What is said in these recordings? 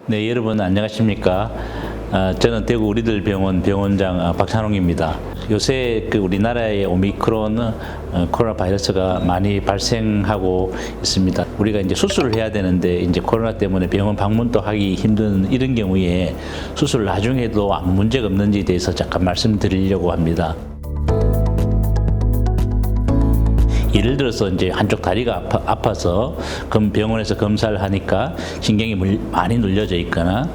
네, 여러분 안녕하십니까? 저는 대구 우리들 병원 병원장 박찬홍입니다. 요새 우리나라에 오미크론 코로나 바이러스가 많이 발생하고 있습니다. 우리가 이제 수술을 해야 되는데 이제 코로나 때문에 병원 방문도 하기 힘든 이런 경우에 수술 나중에도 아무 문제가 없는지에 대해서 잠깐 말씀드리려고 합니다. 예를 들어서 이제 한쪽 다리가 아파서 병원에서 검사를 하니까 신경이 많이 눌려져 있거나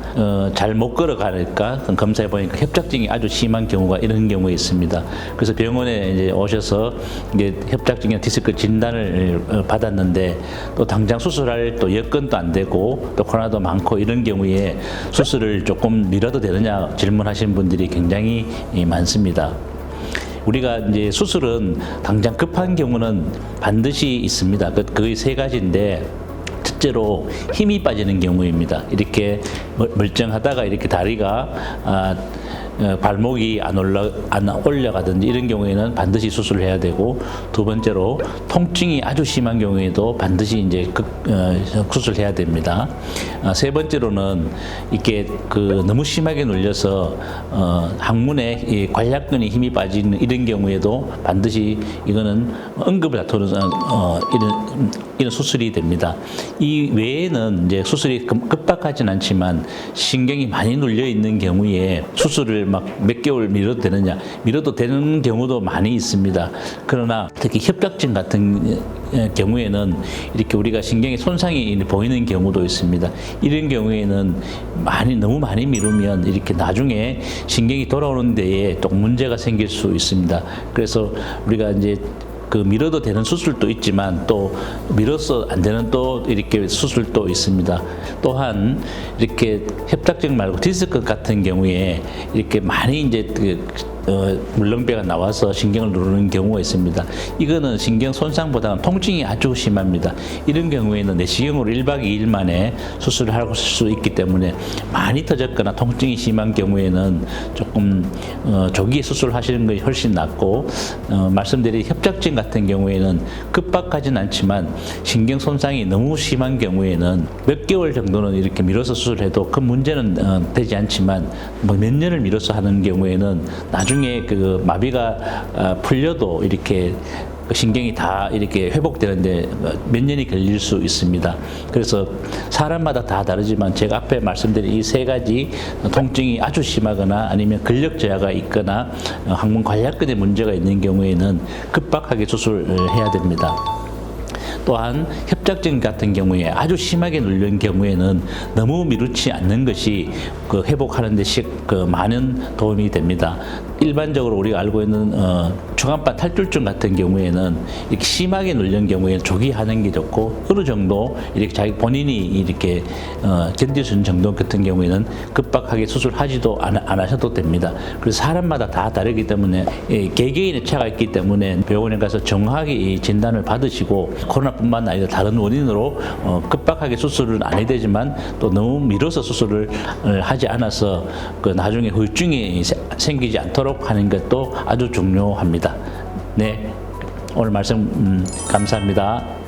잘 못 걸어가니까 검사해 보니까 협착증이 아주 심한 경우가 이런 경우에 있습니다. 그래서 병원에 이제 오셔서 이제 협착증이나 디스크 진단을 받았는데 또 당장 수술할 또 여건도 안 되고 또 코로나도 많고 이런 경우에 수술을 조금 미뤄도 되느냐 질문하시는 분들이 굉장히 많습니다. 우리가 이제 수술은 당장 급한 경우는 반드시 있습니다. 그게 세 가지인데, 첫째로 힘이 빠지는 경우입니다. 이렇게 멀쩡하다가 이렇게 다리가 발목이 안 올라가든지 이런 경우에는 반드시 수술을 해야 되고, 두 번째로 통증이 아주 심한 경우에도 반드시 이제 수술해야 됩니다. 세 번째로는 이렇게 너무 심하게 눌려서 항문에 이 관략근에 힘이 빠지는 이런 경우에도 반드시 이거는 응급을 다투는 이런 수술이 됩니다. 이 외에는 이제 수술이 급박하진 않지만 신경이 많이 눌려 있는 경우에 수술을 막 몇 개월 미뤄도 되느냐, 미뤄도 되는 경우도 많이 있습니다. 그러나 특히 협착증 같은 경우에는 이렇게 우리가 신경의 손상이 보이는 경우도 있습니다. 이런 경우에는 너무 많이 미루면 이렇게 나중에 신경이 돌아오는 데에 또 문제가 생길 수 있습니다. 그래서 우리가 이제 미뤄도 되는 수술도 있지만 또 미뤄서 안 되는 또 이렇게 수술도 있습니다. 또한 이렇게 협착증 말고 디스크 같은 경우에 이렇게 많이 이제 물렁배가 나와서 신경을 누르는 경우가 있습니다. 이거는 신경 손상보다는 통증이 아주 심합니다. 이런 경우에는 내시경으로 1박 2일 만에 수술을 할 수 있기 때문에 많이 터졌거나 통증이 심한 경우에는 조금 조기에 수술하시는 것이 훨씬 낫고, 말씀드린 협착증 같은 경우에는 급박하진 않지만 신경 손상이 너무 심한 경우에는 몇 개월 정도는 이렇게 미뤄서 수술해도 큰 문제는 되지 않지만 몇 년을 미뤄서 하는 경우에는 나중에 마비가 풀려도 이렇게 신경이 다 이렇게 회복되는데 몇 년이 걸릴 수 있습니다. 그래서 사람마다 다 다르지만 제가 앞에 말씀드린 이 세 가지 통증이 아주 심하거나 아니면 근력 저하가 있거나 항문 관략근에 문제가 있는 경우에는 급박하게 수술을 해야 됩니다. 또한 협착증 같은 경우에 아주 심하게 눌린 경우에는 너무 미루지 않는 것이 회복하는 데 많은 도움이 됩니다. 일반적으로 우리가 알고 있는 초간판 탈출증 같은 경우에는 이렇게 심하게 눌린 경우에는 조기 하는 게 좋고, 어느 정도 이렇게 자기 본인이 이렇게 견딜 수 있는 정도 같은 경우에는 급박하게 수술하지도 안 하셔도 됩니다. 그래서 사람마다 다 다르기 때문에 개개인의 차가 있기 때문에 병원에 가서 정확하게 진단을 받으시고, 코로나뿐만 아니라 다른 원인으로 급박하게 수술은 안 해야 되지만 또 너무 미뤄서 수술을 하지 않아서 나중에 후유증이 생기지 않도록 하는 것도 아주 중요합니다. 네, 오늘 말씀 감사합니다.